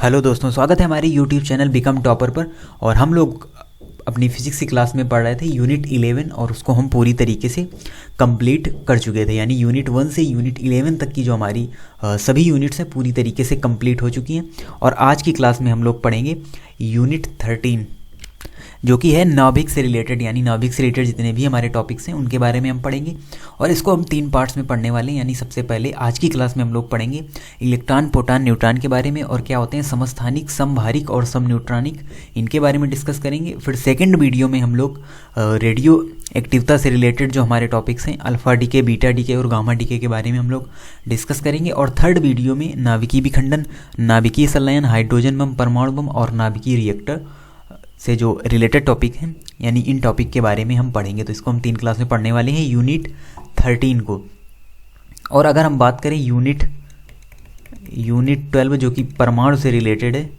Hello दोस्तों, स्वागत है हमारे यूट्यूब चैनल बिकम टॉपर पर। और हम लोग अपनी फिजिक्स की क्लास में पढ़ रहे थे यूनिट 11 और उसको हम पूरी तरीके से कंप्लीट कर चुके थे। यानी यूनिट 1 से यूनिट 11 तक की जो हमारी सभी यूनिट्स हैं पूरी तरीके से कंप्लीट हो चुकी हैं। और आज की क्लास में हम लोग पढ़ेंगे यूनिट 13 जो कि है नाभिक से रिलेटेड। यानी नाभिक से रिलेटेड जितने भी हमारे टॉपिक्स हैं उनके बारे में हम पढ़ेंगे और इसको हम 3 पार्ट्स में पढ़ने वाले हैं। यानी सबसे पहले आज की क्लास में हम लोग पढ़ेंगे इलेक्ट्रॉन, प्रोटॉन, न्यूट्रॉन के बारे में और क्या होते हैं समस्थानिक, समभारिक और समन्यूट्रॉनिक, इनके बारे में डिस्कस करेंगे। फिर सेकेंड वीडियो में हम लोग रेडियो एक्टिवता से रिलेटेड जो हमारे टॉपिक्स हैं अल्फा डीके, बीटा डीके और गामा डीके के बारे में हम लोग डिस्कस करेंगे। और थर्ड वीडियो में नाभिकीय विखंडन, नाभिकीय संलयन, हाइड्रोजन बम, परमाणु बम और नाभिकीय रिएक्टर से जो रिलेटेड टॉपिक हैं यानी इन टॉपिक के बारे में हम पढ़ेंगे। तो इसको हम 3 क्लास में पढ़ने वाले हैं यूनिट 13 को। और अगर हम बात करें यूनिट 12 जो कि परमाणु से रिलेटेड है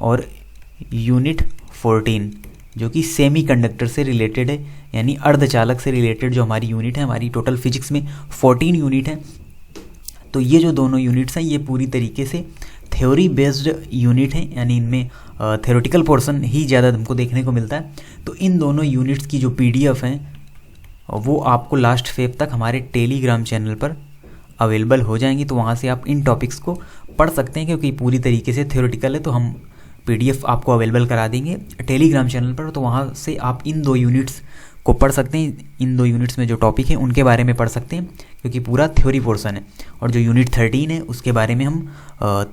और यूनिट 14 जो कि सेमीकंडक्टर से रिलेटेड है यानी अर्धचालक से रिलेटेड जो हमारी यूनिट है। हमारी टोटल फिजिक्स में 14 यूनिट है। तो ये जो दोनों यूनिट्स हैं ये पूरी तरीके से थ्योरी बेस्ड यूनिट है यानी इनमें थ्योरेटिकल पोर्शन ही ज़्यादा हमको देखने को मिलता है। तो इन दोनों यूनिट्स की जो PDF हैं वो आपको लास्ट फेब तक हमारे टेलीग्राम चैनल पर अवेलेबल हो जाएंगी। तो वहाँ से आप इन टॉपिक्स को पढ़ सकते हैं क्योंकि पूरी तरीके से थ्योरेटिकल है। तो हम PDF आपको अवेलेबल करा देंगे टेलीग्राम चैनल पर। तो वहाँ से आप इन 2 यूनिट्स को पढ़ सकते हैं। इन 2 यूनिट्स में जो टॉपिक है उनके बारे में पढ़ सकते हैं क्योंकि पूरा थ्योरी पोर्शन है। और जो यूनिट 13 है उसके बारे में हम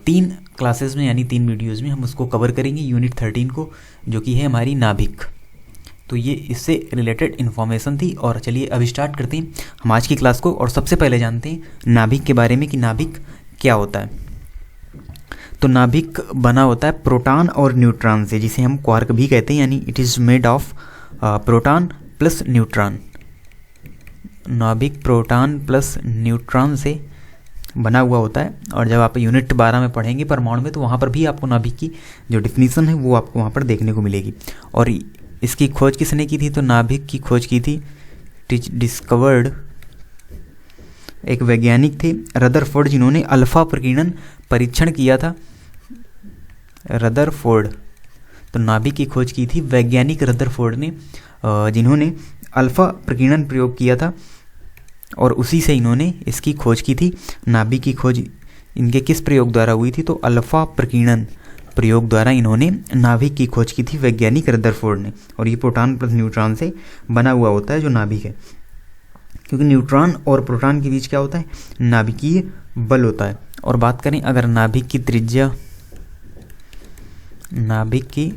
3 क्लासेस में यानी 3 वीडियोज़ में हम उसको कवर करेंगे यूनिट 13 को, जो कि है हमारी नाभिक। तो ये इससे रिलेटेड इन्फॉर्मेशन थी। और चलिए अब स्टार्ट करते हैं हम आज की क्लास को। और सबसे पहले जानते हैं नाभिक के बारे में कि नाभिक क्या होता है। तो नाभिक बना होता है प्रोटॉन और न्यूट्रॉन से, जिसे हम क्वार्क भी कहते हैं। यानी it is made of proton plus neutron. नाभिक प्रोटॉन प्लस न्यूट्रॉन से बना हुआ होता है। और जब आप यूनिट 12 में पढ़ेंगे परमाणु में तो वहाँ पर भी आपको नाभिक की जो डिफिनीसन है वो आपको वहाँ पर देखने को मिलेगी। और इसकी खोज किसने की थी? तो नाभिक की खोज की थी, डिस्कवर्ड एक वैज्ञानिक थे रदरफोर्ड, जिन्होंने अल्फा प्रकीर्णन परीक्षण किया था। रदरफोर्ड, तो नाभिक की खोज की थी वैज्ञानिक रदरफोर्ड ने, जिन्होंने अल्फा प्रकीर्णन प्रयोग किया था और उसी से इन्होंने इसकी खोज की थी। नाभिक की खोज इनके किस प्रयोग द्वारा हुई थी? तो अल्फा प्रकीर्णन प्रयोग द्वारा इन्होंने नाभिक की खोज की थी वैज्ञानिक रदरफोर्ड ने। और ये प्रोटॉन प्लस न्यूट्रॉन से बना हुआ होता है जो नाभिक है, क्योंकि न्यूट्रॉन और प्रोटॉन के बीच क्या होता है? नाभिकीय बल होता है। और बात करें अगर नाभिक की त्रिज्या, नाभिक की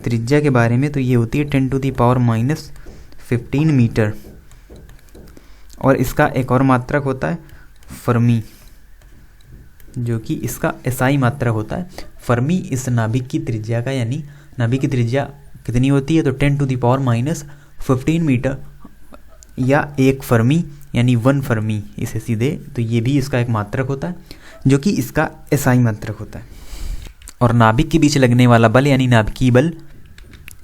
त्रिज्या के बारे में, तो ये होती है 10⁻⁻15 मीटर। और इसका एक और मात्रक होता है फर्मी, जो कि इसका SI मात्रक होता है। फर्मी इस नाभिक की त्रिज्या का, यानी नाभिक की त्रिज्या कितनी होती है? तो 10⁻⁻15 मीटर या 1 फर्मी यानी 1 फर्मी इसे सीधे। तो ये भी इसका एक मात्रक होता है जो कि इसका SI मात्रक होता है। और नाभिक के बीच लगने वाला बल यानी नाभिकीय बल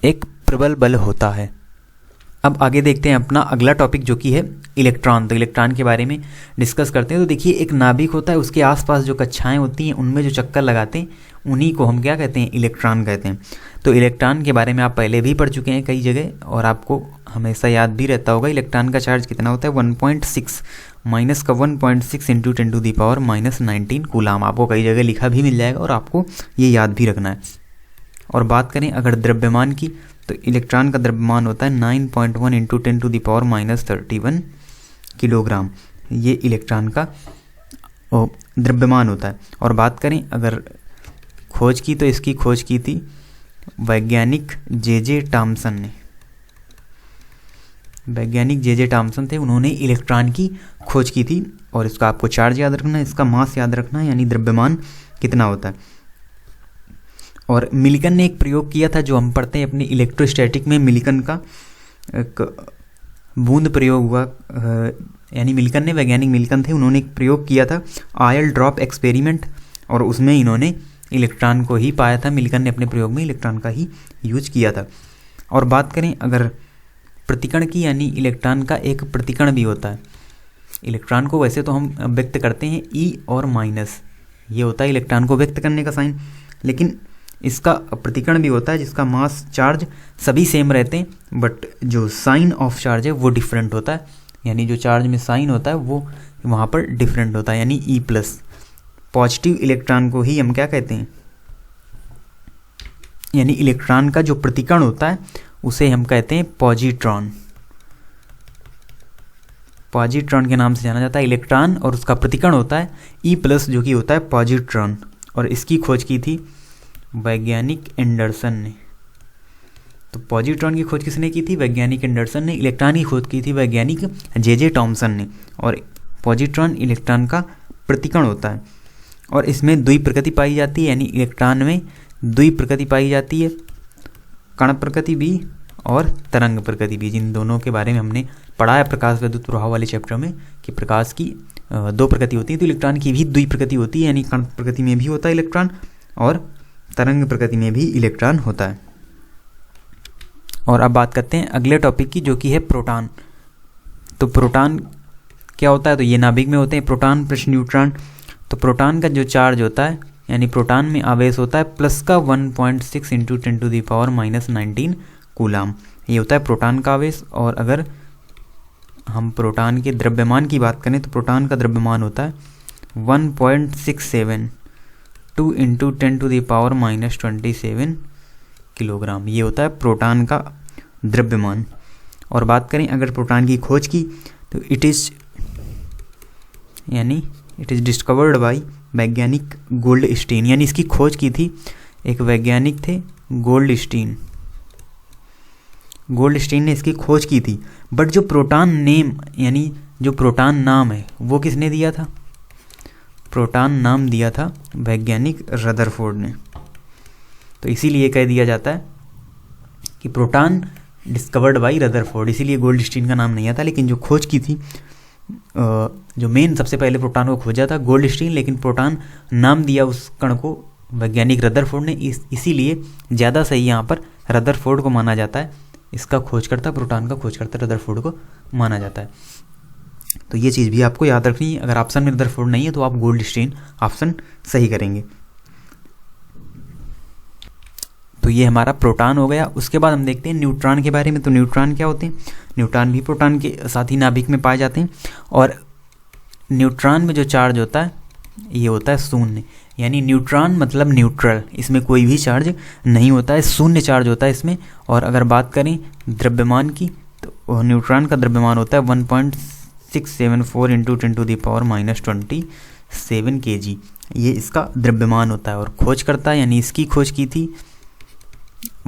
एक प्रबल बल होता है। अब आगे देखते हैं अपना अगला टॉपिक जो कि है इलेक्ट्रॉन। तो इलेक्ट्रॉन के बारे में डिस्कस करते हैं। तो देखिए एक नाभिक होता है, उसके आसपास जो कक्षाएं होती हैं उनमें जो चक्कर लगाते हैं उन्हीं को हम क्या कहते हैं? इलेक्ट्रॉन कहते हैं। तो इलेक्ट्रॉन के बारे में आप पहले भी पढ़ चुके हैं कई जगह और आपको हमेशा याद भी रहता होगा। इलेक्ट्रॉन का चार्ज कितना होता है? 1.6 माइनस का 1.6 इंटू 10⁻⁻19 कूलाम। आपको कई जगह लिखा भी मिल जाएगा और आपको ये याद भी रखना है। और बात करें अगर द्रव्यमान की, तो इलेक्ट्रॉन का द्रव्यमान होता है 9.1 इंटू 10⁻31 किलोग्राम। ये इलेक्ट्रॉन का द्रव्यमान होता है। और बात करें अगर खोज की, तो इसकी खोज की थी वैज्ञानिक जे टॉमसन ने। वैज्ञानिक जे टॉमसन थे, उन्होंने इलेक्ट्रॉन की खोज की थी। और इसका आपको चार्ज याद रखना है, इसका मास याद रखना है, यानी द्रव्यमान कितना होता है। और मिल्टन ने एक प्रयोग किया था जो हम पढ़ते हैं अपनी इलेक्ट्रोस्टैटिक में। मिल्टन का एक बूंद प्रयोग हुआ, यानी मिल्टन ने, वैज्ञानिक मिल्टन थे, उन्होंने एक प्रयोग किया था ऑयल ड्रॉप एक्सपेरिमेंट। और उसमें इन्होंने इलेक्ट्रॉन को ही पाया था। मिल्टन ने अपने प्रयोग में इलेक्ट्रॉन का ही यूज किया था। और बात करें अगर प्रतिकण की, यानी इलेक्ट्रॉन का एक प्रतिकण भी होता है। इलेक्ट्रॉन को वैसे तो हम व्यक्त करते हैं ई और माइनस, ये होता है इलेक्ट्रॉन को व्यक्त करने का साइन, लेकिन इसका प्रतिकरण भी होता है जिसका मास चार्ज सभी सेम रहते हैं, बट जो साइन ऑफ चार्ज है वो डिफरेंट होता है, यानी जो चार्ज में साइन होता है वो वहाँ पर डिफरेंट होता है, यानी ई प्लस। पॉजिटिव इलेक्ट्रॉन को ही हम क्या कहते हैं, यानी इलेक्ट्रॉन का जो प्रतिकरण होता है उसे हम कहते हैं पॉजिट्रॉन। पॉजिट्रॉन के नाम से जाना जाता है इलेक्ट्रॉन, और उसका प्रतिकरण होता है ई प्लस जो कि होता है पॉजिट्रॉन। और इसकी खोज की थी वैज्ञानिक एंडरसन ने। तो पॉजिट्रॉन की खोज किसने की थी, वैज्ञानिक एंडरसन ने। इलेक्ट्रॉन की खोज की थी वैज्ञानिक जे टॉमसन ने। और पॉजिट्रॉन इलेक्ट्रॉन का प्रतिकरण होता है और इसमें द्वि प्रकृति पाई जाती है, यानी इलेक्ट्रॉन में द्वि प्रकृति पाई जाती है, कण प्रकृति भी और तरंग प्रकृति भी। जिन दोनों के बारे में हमने पढ़ा है प्रकाश विद्युत प्रभाव वाले चैप्टर में कि प्रकाश की दो प्रकृति होती है, तो इलेक्ट्रॉन की भी द्वि प्रकृति होती है, यानी कण प्रकृति में भी होता है इलेक्ट्रॉन और तरंग प्रकृति में भी इलेक्ट्रॉन होता है। और अब बात करते हैं अगले टॉपिक की, जो कि है प्रोटॉन। तो प्रोटॉन क्या होता है, तो ये नाभिक में होते हैं प्रोटॉन प्लस न्यूट्रॉन। तो प्रोटॉन का जो चार्ज होता है, यानी प्रोटॉन में आवेश होता है प्लस का 1.6 × 10⁻⁻19 कूलाम, ये होता है प्रोटॉन का आवेश। और अगर हम प्रोटॉन के द्रव्यमान की बात करें तो प्रोटॉन का द्रव्यमान होता है 1.672 × 10⁻⁻27 किलोग्राम, ये होता है प्रोटॉन का द्रव्यमान। और बात करें अगर प्रोटॉन की खोज की तो इट इज़ डिस्कवर्ड बाय वैज्ञानिक गोल्डस्टीन, यानी इसकी खोज की थी एक वैज्ञानिक थे गोल्डस्टीन ने इसकी खोज की थी। बट जो प्रोटॉन नेम, यानी जो प्रोटॉन नाम है वो किसने दिया था, प्रोटॉन नाम दिया था वैज्ञानिक रदरफोर्ड ने। तो इसीलिए कह दिया जाता है कि प्रोटॉन डिस्कवर्ड बाय रदरफोर्ड, इसीलिए गोल्डस्टीन का नाम नहीं आता। लेकिन जो खोज की थी, जो मेन सबसे पहले प्रोटॉन को खोजा था गोल्डस्टीन, लेकिन प्रोटॉन नाम दिया उस कण को वैज्ञानिक रदरफोर्ड ने, इसीलिए ज़्यादा सही यहाँ पर रदरफोर्ड को माना जाता है। इसका खोजकर्ता, प्रोटॉन का खोजकर्ता रदरफोर्ड को माना जाता है। तो ये चीज़ भी आपको याद रखनी है। अगर ऑप्शन में रदरफोर्ड नहीं है तो आप गोल्डस्टीन ऑप्शन सही करेंगे। तो ये हमारा प्रोटॉन हो गया। उसके बाद हम देखते हैं न्यूट्रॉन के बारे में। तो न्यूट्रॉन क्या होते हैं, न्यूट्रॉन भी प्रोटॉन के साथ ही नाभिक में पाए जाते हैं। और न्यूट्रॉन में जो चार्ज होता है ये होता है शून्य, यानी न्यूट्रॉन मतलब न्यूट्रल, इसमें कोई भी चार्ज नहीं होता है, शून्य चार्ज होता है इसमें। और अगर बात करें द्रव्यमान की तो न्यूट्रॉन का द्रव्यमान होता है 1.674 × 10⁻⁻27 kg, ये इसका द्रव्यमान होता है। और खोज करता है, यानी इसकी खोज की थी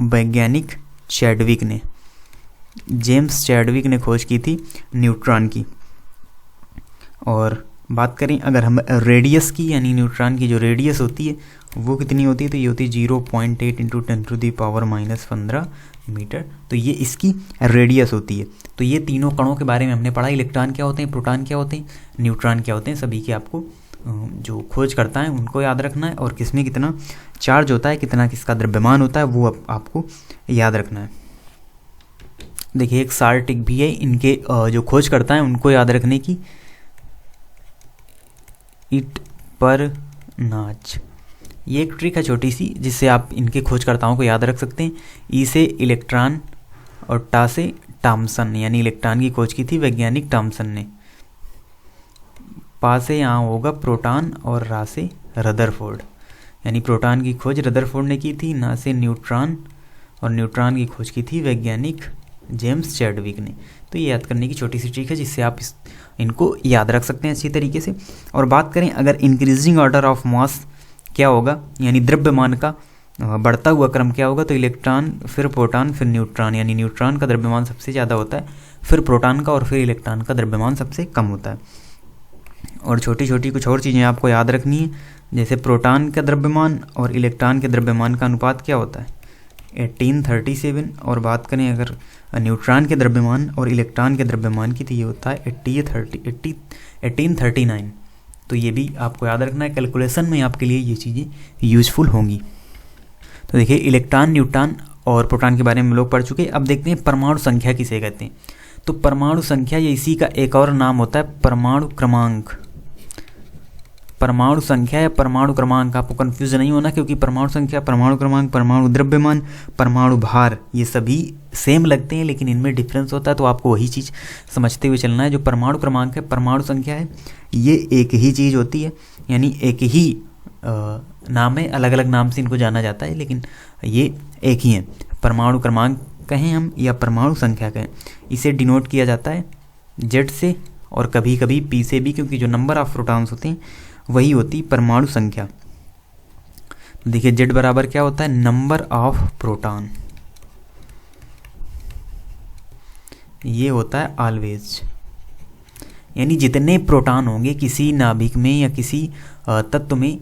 वैज्ञानिक चैडविक ने, जेम्स चैडविक ने खोज की थी न्यूट्रॉन की। और बात करें अगर हम रेडियस की, यानी न्यूट्रॉन की जो रेडियस होती है वो कितनी होती है, तो ये होती है 0.8 × 10⁻⁻15 मीटर। तो ये इसकी रेडियस होती है। तो ये तीनों कणों के बारे में हमने पढ़ा, इलेक्ट्रॉन क्या होते हैं, प्रोटॉन क्या होते हैं, न्यूट्रॉन क्या होते हैं। सभी के आपको जो खोज करता है उनको याद रखना है, और किसमें कितना चार्ज होता है, कितना किसका द्रव्यमान होता है, वो आपको याद रखना है। देखिए एक सार टिक भी है इनके जो खोज करता है उनको याद रखने की, इट पर नाच, ये एक ट्रिक है छोटी सी जिससे आप इनके खोजकर्ताओं को याद रख सकते हैं। ई से इलेक्ट्रॉन और टा से टॉमसन, यानी इलेक्ट्रॉन की खोज की थी वैज्ञानिक टॉमसन ने। पा से यहाँ होगा प्रोटॉन और रा से रदरफोर्ड, यानी प्रोटॉन की खोज रदरफोर्ड ने की थी। ना से न्यूट्रॉन, और न्यूट्रॉन की खोज की थी वैज्ञानिक जेम्स चैडविक ने। तो ये याद करने की छोटी सी ट्रिक है जिससे आप इनको याद रख सकते हैं अच्छी तरीके से। और बात करें अगर इंक्रीजिंग ऑर्डर ऑफ मास क्या होगा, यानी द्रव्यमान का बढ़ता हुआ क्रम क्या होगा, तो इलेक्ट्रॉन फिर प्रोटॉन फिर न्यूट्रॉन, यानी न्यूट्रॉन का द्रव्यमान सबसे ज़्यादा होता है, फिर प्रोटॉन का, और फिर इलेक्ट्रॉन का द्रव्यमान सबसे कम होता है। और छोटी छोटी कुछ और चीज़ें आपको याद रखनी है, जैसे प्रोटॉन का द्रव्यमान और इलेक्ट्रॉन के द्रव्यमान का अनुपात क्या होता है, 1837। और बात करें अगर न्यूट्रॉन के द्रव्यमान और इलेक्ट्रॉन के द्रव्यमान की, तो ये होता है 1839। तो ये भी आपको याद रखना है, कैलकुलेशन में आपके लिए ये चीज़ें यूजफुल होंगी। तो देखिए इलेक्ट्रॉन, न्यूट्रॉन और प्रोटॉन के बारे में हम लोग पढ़ चुके। अब देखते हैं परमाणु संख्या किसे कहते हैं। तो परमाणु संख्या या इसी का एक और नाम होता है परमाणु क्रमांक। परमाणु संख्या या परमाणु क्रमांक, आपको कंफ्यूज नहीं होना, क्योंकि परमाणु संख्या, परमाणु क्रमांक, परमाणु द्रव्यमान, परमाणु भार ये सभी सेम लगते हैं, लेकिन इनमें डिफरेंस होता है। तो आपको वही चीज़ समझते हुए चलना है। जो परमाणु क्रमांक है, परमाणु संख्या है, ये एक ही चीज़ होती है, यानी एक ही नाम है, अलग अलग नाम से इनको जाना जाता है, लेकिन ये एक ही है। परमाणु क्रमांक कहें हम या परमाणु संख्या कहें, इसे डिनोट किया जाता है जेड से और कभी कभी पी से भी, क्योंकि जो नंबर ऑफ प्रोटॉन्स होते हैं वही होती परमाणु संख्या। देखिए जेड बराबर क्या होता है, नंबर ऑफ प्रोटॉन, ये होता है ऑलवेज, यानी जितने प्रोटॉन होंगे किसी नाभिक में या किसी तत्व में,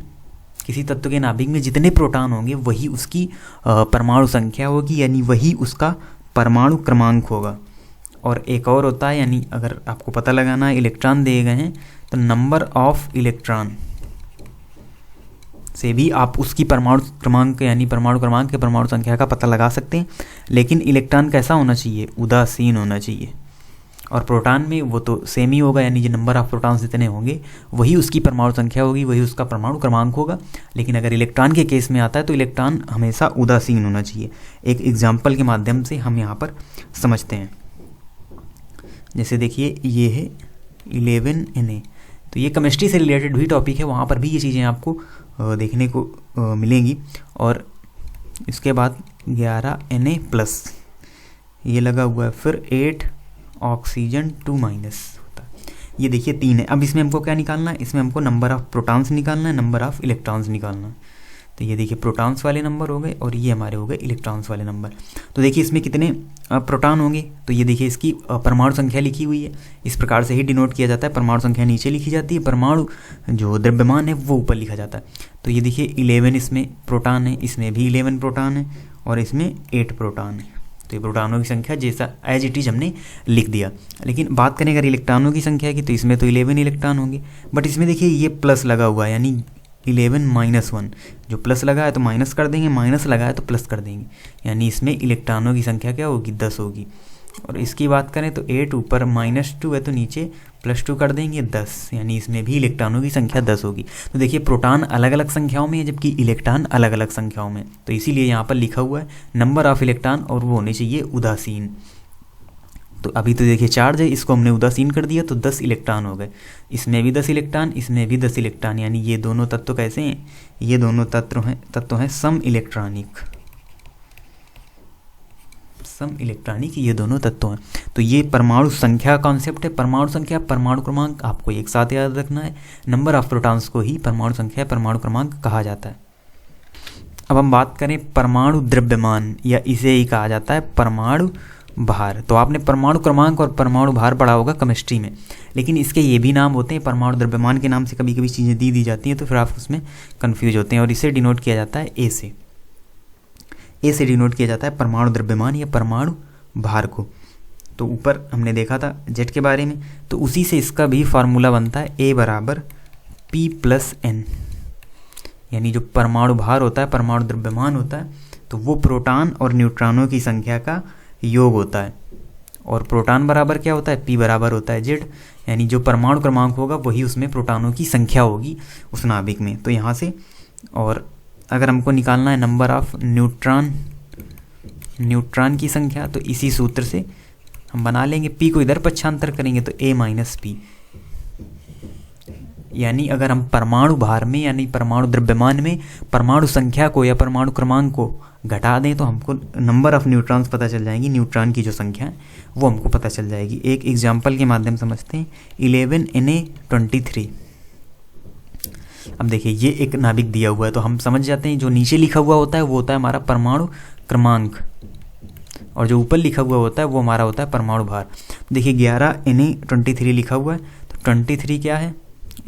किसी तत्व के नाभिक में जितने प्रोटॉन होंगे वही उसकी परमाणु संख्या होगी, यानी वही उसका परमाणु क्रमांक होगा। और एक और होता है, यानी अगर आपको पता लगाना है इलेक्ट्रॉन दिए गए हैं तो नंबर ऑफ इलेक्ट्रॉन से भी आप उसकी परमाणु क्रमांक यानी परमाणु क्रमांक के परमाणु संख्या का पता लगा सकते हैं। लेकिन इलेक्ट्रॉन कैसा होना चाहिए, उदासीन होना चाहिए। और प्रोटॉन में वो तो सेम ही होगा, यानी जो नंबर ऑफ प्रोटॉन्स जितने होंगे वही उसकी परमाणु संख्या होगी, वही उसका परमाणु क्रमांक होगा। लेकिन अगर इलेक्ट्रॉन के केस में आता है तो इलेक्ट्रॉन हमेशा उदासीन होना चाहिए। एक एग्जाम्पल के माध्यम से हम यहाँ पर समझते हैं। जैसे देखिए ये है 11Na, तो ये केमिस्ट्री से रिलेटेड भी टॉपिक है, वहाँ पर भी ये चीज़ें आपको देखने को मिलेंगी। और इसके बाद 11Na+, ये लगा हुआ है, फिर 8 ऑक्सीजन 2- होता है। ये देखिए 3 है। अब इसमें हमको क्या निकालना है, इसमें हमको नंबर ऑफ प्रोटॉन्स निकालना है, नंबर ऑफ इलेक्ट्रॉन्स निकालना है। तो ये देखिए प्रोटॉन्स वाले नंबर हो गए और ये हमारे हो गए इलेक्ट्रॉन्स वाले नंबर। तो देखिए इसमें कितने प्रोटॉन होंगे, तो ये देखिए इसकी परमाणु संख्या लिखी हुई है, इस प्रकार से ही डिनोट किया जाता है। परमाणु संख्या नीचे लिखी जाती है, परमाणु जो द्रव्यमान है वो ऊपर लिखा जाता है। तो ये देखिए 11 इसमें प्रोटॉन है, इसमें भी 11 प्रोटॉन है और इसमें 8 प्रोटॉन है। तो ये प्रोटॉनों की संख्या जैसा एज इट इज हमने लिख दिया। लेकिन बात करें अगर इलेक्ट्रॉनों की संख्या की, तो इसमें तो 11 इलेक्ट्रॉन होंगे, बट इसमें देखिए ये प्लस लगा हुआ है, यानी 11-1, जो प्लस लगा है तो माइनस कर देंगे, माइनस लगा है तो प्लस कर देंगे, यानी इसमें इलेक्ट्रॉनों की संख्या क्या होगी, 10 होगी। और इसकी बात करें तो 8 ऊपर -2 है तो नीचे +2 कर देंगे 10, यानी इसमें भी इलेक्ट्रॉनों की संख्या 10 होगी। तो देखिए प्रोटॉन अलग अलग संख्याओं में है जबकि इलेक्ट्रॉन अलग अलग संख्याओं में, तो इसीलिए यहाँ पर लिखा हुआ है नंबर ऑफ इलेक्ट्रॉन और वो होने चाहिए उदासीन। तो अभी तो देखिए चार्ज है, इसको हमने उदासीन कर दिया तो 10 इलेक्ट्रॉन हो गए, इसमें भी 10 इलेक्ट्रॉन, इसमें भी 10 इलेक्ट्रॉन, यानी ये दोनों तत्व कैसे हैं, ये दोनों तत्व हैं सम इलेक्ट्रॉनिक, ये दोनों तत्व हैं। तो ये परमाणु संख्या कॉन्सेप्ट है। परमाणु संख्या, परमाणु क्रमांक आपको एक साथ याद रखना है। नंबर ऑफ प्रोटॉन्स को ही परमाणु संख्या, परमाणु क्रमांक कहा जाता है। अब हम बात करें परमाणु द्रव्यमान, या इसे ही कहा जाता है परमाणु भार। तो आपने परमाणु क्रमांक और परमाणु भार पढ़ा होगा केमिस्ट्री में, लेकिन इसके ये भी नाम होते हैं। परमाणु द्रव्यमान के नाम से कभी कभी चीज़ें दी जाती हैं तो फिर आप उसमें कन्फ्यूज होते हैं। और इसे डिनोट किया जाता है ए से डिनोट किया जाता है परमाणु द्रव्यमान या परमाणु भार को। तो ऊपर हमने देखा था जेट के बारे में, तो उसी से इसका भी फार्मूला बनता है A = P+N, यानी जो परमाणु भार होता है, परमाणु द्रव्यमान होता है, तो वो प्रोटॉन और न्यूट्रॉनों की संख्या का योग होता है। और प्रोटॉन बराबर क्या होता है, P बराबर होता है Z, यानी जो परमाणु क्रमांक होगा वही उसमें प्रोटॉनों की संख्या होगी उस नाभिक में। तो यहाँ से, और अगर हमको निकालना है नंबर ऑफ न्यूट्रॉन की संख्या, तो इसी सूत्र से हम बना लेंगे। P को इधर पक्षांतर करेंगे तो A - P, यानी अगर हम परमाणु भार में यानी परमाणु द्रव्यमान में परमाणु संख्या को या परमाणु क्रमांक को घटा दें तो हमको नंबर ऑफ न्यूट्रॉन्स पता चल जाएंगी, न्यूट्रॉन की जो संख्या है वो हमको पता चल जाएगी। एक एग्जाम्पल के माध्यम समझते हैं, 11Na23। अब देखिए ये एक नाभिक दिया हुआ है तो हम समझ जाते हैं जो नीचे लिखा हुआ होता है वो होता है हमारा परमाणु क्रमांक, और जो ऊपर लिखा हुआ होता है वो हमारा होता है परमाणु भार। देखिए 11Na23 लिखा हुआ है, तो 23 क्या है,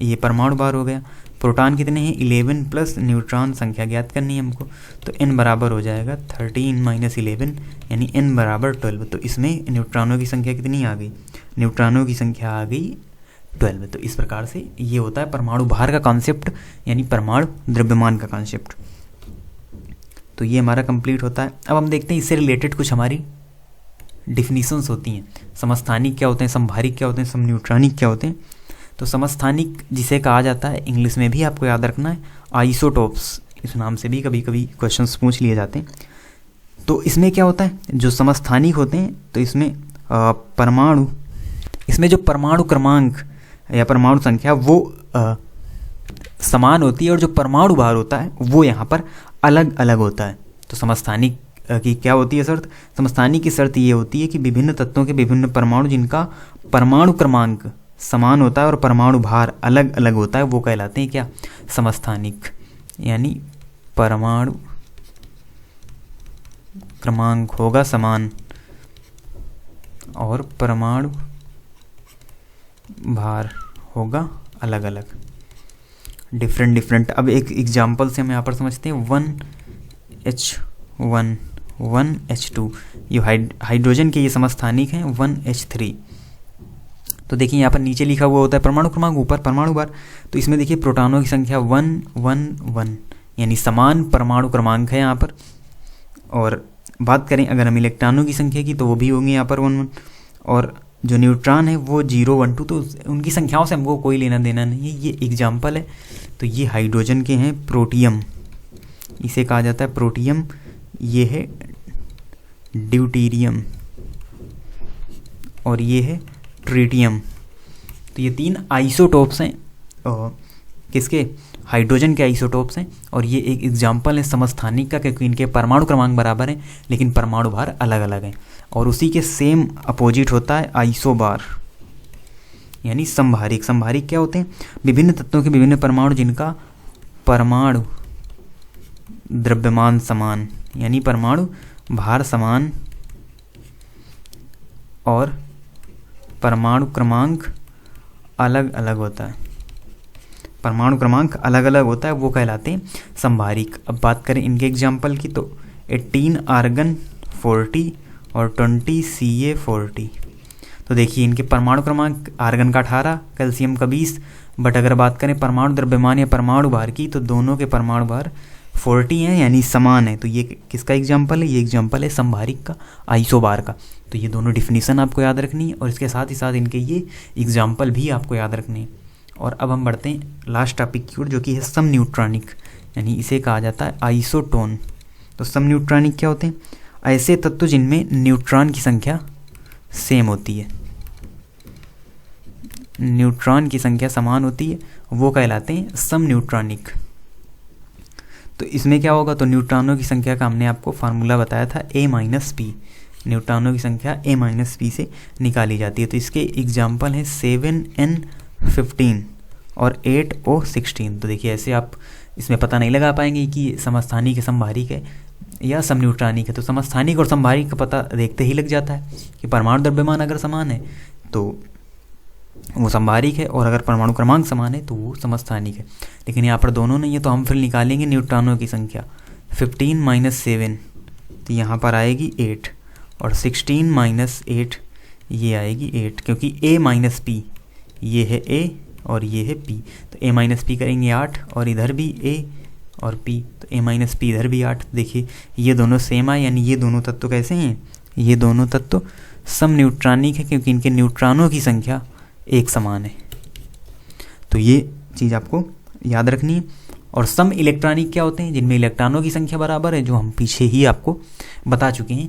ये परमाणु भार हो गया। प्रोटॉन कितने हैं, 11 प्लस न्यूट्रॉन संख्या ज्ञात करनी है हमको, तो n बराबर हो जाएगा 13 - 11, यानी n बराबर 12। तो इसमें न्यूट्रॉनों की संख्या कितनी आ गई, न्यूट्रॉनों की संख्या आ गई 12। तो इस प्रकार से ये होता है परमाणु भार का कॉन्सेप्ट, यानी परमाणु द्रव्यमान का कॉन्सेप्ट। तो ये हमारा कंप्लीट होता है। अब हम देखते हैं इससे रिलेटेड कुछ हमारी डिफिनीशंस होती हैं। समस्थानिक क्या होते हैं, समभारिक क्या होते हैं, समन्यूट्रॉनिक क्या होते हैं। तो समस्थानिक जिसे कहा जाता है, इंग्लिश में भी आपको याद रखना है, आइसोटोप्स, इस नाम से भी कभी कभी क्वेश्चंस पूछ लिए जाते हैं। तो इसमें क्या होता है, जो समस्थानिक होते हैं तो इसमें परमाणु, इसमें जो परमाणु क्रमांक या परमाणु संख्या वो समान होती है, और जो परमाणु भार होता है वो यहाँ पर अलग अलग होता है। तो समस्थानिक की क्या होती है शर्त, समस्थानिक की शर्त ये होती है कि विभिन्न तत्वों के विभिन्न परमाणु जिनका परमाणु क्रमांक समान होता है और परमाणु भार अलग अलग होता है वो कहलाते हैं क्या, समस्थानिक। यानी परमाणु क्रमांक होगा समान और परमाणु भार होगा अलग अलग, डिफरेंट। अब एक एग्जांपल से हम यहाँ पर समझते हैं, 1H1 1H2, ये हाइड्रोजन के ये समस्थानिक हैं 1H3। तो देखिए यहाँ पर नीचे लिखा हुआ होता है परमाणु क्रमांक, ऊपर परमाणु भार। तो इसमें देखिए प्रोटॉनों की संख्या 1 1 1, यानी समान परमाणु क्रमांक है यहाँ पर। और बात करें अगर हम इलेक्ट्रॉनों की संख्या की तो वो भी होंगे यहाँ पर 1 1, और जो न्यूट्रॉन है वो 0 1 2, तो उनकी संख्याओं से हमको कोई लेना देना नहीं है, ये एग्जाम्पल है। तो ये हाइड्रोजन के हैं प्रोटियम, इसे कहा जाता है प्रोटियम, ये है ड्यूटीरियम और ये है ट्रिटियम। तो ये 3 आइसोटोप्स हैं, किसके, हाइड्रोजन के आइसोटोप्स हैं। और ये एक एग्जाम्पल है समस्थानिक का, क्योंकि इनके परमाणु क्रमांक बराबर हैं लेकिन परमाणु भार अलग अलग हैं। और उसी के सेम अपोजिट होता है आइसोबार, यानी समभारिक। समभारिक क्या होते हैं, विभिन्न तत्वों के विभिन्न परमाणु जिनका परमाणु द्रव्यमान समान, यानी परमाणु भार समान और परमाणु क्रमांक अलग अलग होता है, परमाणु क्रमांक अलग अलग होता है, वो कहलाते हैं समभारिक। अब बात करें इनके एग्जाम्पल की, तो 18 आर्गन 40 और 20 Ca40। तो देखिए इनके परमाणु क्रमांक, आर्गन का 18, कैल्शियम का 20, बट अगर बात करें परमाणु द्रव्यमान या परमाणु भार की तो दोनों के परमाणु भार 40 हैं, यानी समान है। तो ये किसका एग्जाम्पल है, ये एग्जाम्पल है समभारिक का, आइसोबार का। तो ये दोनों डिफिनीशन आपको याद रखनी है और इसके साथ ही साथ इनके ये एग्जाम्पल भी आपको याद रखने हैं। और अब हम बढ़ते हैं लास्ट टॉपिक की ओर, जो कि है सम न्यूट्रॉनिक, यानी इसे कहा जाता है आइसोटोन। तो सम न्यूट्रॉनिक क्या होते हैं, ऐसे तत्व जिनमें न्यूट्रॉन की संख्या सेम होती है, न्यूट्रॉन की संख्या समान होती है, वो कहलाते हैं सम न्यूट्रॉनिक। तो इसमें क्या होगा, तो न्यूट्रॉनों की संख्या का हमने आपको फार्मूला बताया था A-P, न्यूट्रॉनों की संख्या A-P से निकाली जाती है। तो इसके एग्जाम्पल हैं 7N15 और 8O16। तो देखिए ऐसे आप इसमें पता नहीं लगा पाएंगे कि समस्थानिक है समभारिक है या समन्यूट्रॉनिक है। तो समस्थानिक और समभारिक का पता देखते ही लग जाता है कि परमाणु द्रव्यमान अगर समान है तो वो समभारिक है, और अगर परमाणु क्रमांक समान है तो वो समस्थानिक है। लेकिन यहाँ पर दोनों नहीं है, तो हम फिर निकालेंगे न्यूट्रॉनों की संख्या। 15 - 7 तो यहाँ पर आएगी 8, और 16 - 8 ये आएगी 8, क्योंकि A-P ये है A और ये है P। तो A-P करेंगे 8, और इधर भी A और P, तो A-P इधर भी 8। देखिए ये दोनों सेम आए, यानी ये दोनों तत्व कैसे हैं, ये दोनों तत्व सम न्यूट्रॉनिक है, क्योंकि इनके न्यूट्रॉनों की संख्या एक समान है। तो ये चीज़ आपको याद रखनी है। और सम इलेक्ट्रॉनिक क्या होते हैं, जिनमें इलेक्ट्रॉनों की संख्या बराबर है, जो हम पीछे ही आपको बता चुके हैं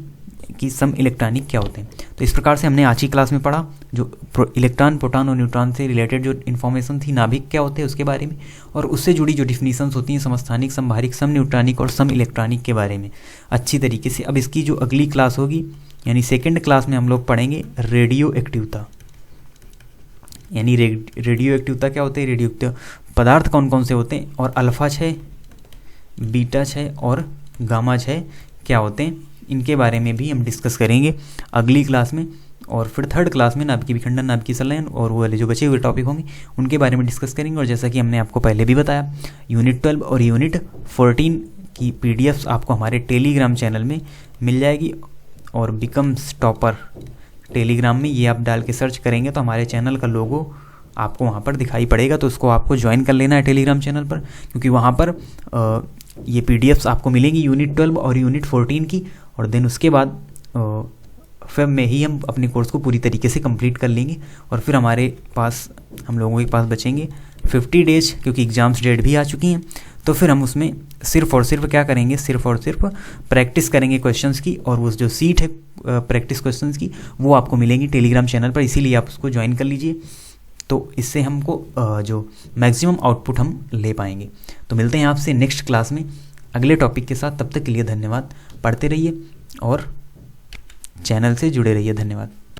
कि सम इलेक्ट्रॉनिक क्या होते हैं। तो इस प्रकार से हमने आज की क्लास में पढ़ा जो इलेक्ट्रॉन, प्रोटॉन और न्यूट्रॉन से रिलेटेड जो इन्फॉर्मेशन थी, नाभिक क्या होते हैं उसके बारे में, और उससे जुड़ी जो डिफिनीशंस होती हैं समस्थानिक, समभारिक, सम न्यूट्रॉनिक और सम इलेक्ट्रॉनिक के बारे में अच्छी तरीके से। अब इसकी जो अगली क्लास होगी, यानी सेकेंड क्लास में हम लोग पढ़ेंगे रेडियो एक्टिवता, यानी रेडियो एक्टिवता क्या होते हैं, रेडियो एक्टिव पदार्थ कौन कौन से होते हैं, और अल्फा क्षय, बीटा क्षय और गामा क्षय क्या होते हैं, इनके बारे में भी हम डिस्कस करेंगे अगली क्लास में। और फिर थर्ड क्लास में नाभिकीय विखंडन, नाभिकीय संलयन और वो वाले जो बचे हुए टॉपिक होंगे उनके बारे में डिस्कस करेंगे। और जैसा कि हमने आपको पहले भी बताया, यूनिट 12 और यूनिट 14 की PDFs आपको हमारे टेलीग्राम चैनल में मिल जाएगी। और बिकम्स टॉपर टेलीग्राम में ये आप डाल के सर्च करेंगे तो हमारे चैनल का लोगो आपको वहाँ पर दिखाई पड़ेगा। तो उसको आपको ज्वाइन कर लेना है टेलीग्राम चैनल पर, क्योंकि वहाँ पर ये PDFs आपको मिलेंगी यूनिट 12 और यूनिट 14 की। और देन उसके बाद फेब में ही हम अपने कोर्स को पूरी तरीके से कंप्लीट कर लेंगे और फिर हम लोगों के पास बचेंगे 50 डेज, क्योंकि एग्ज़ाम्स डेट भी आ चुकी हैं। तो फिर हम उसमें सिर्फ और सिर्फ क्या करेंगे, सिर्फ और सिर्फ प्रैक्टिस करेंगे क्वेश्चंस की, और वो जो सीट है प्रैक्टिस क्वेश्चंस की वो आपको मिलेंगी टेलीग्राम चैनल पर, इसीलिए आप उसको ज्वाइन कर लीजिए। तो इससे हमको जो मैक्सिमम आउटपुट हम ले पाएंगे। तो मिलते हैं आपसे नेक्स्ट क्लास में अगले टॉपिक के साथ। तब तक के लिए धन्यवाद। पढ़ते रहिए और चैनल से जुड़े रहिए। धन्यवाद।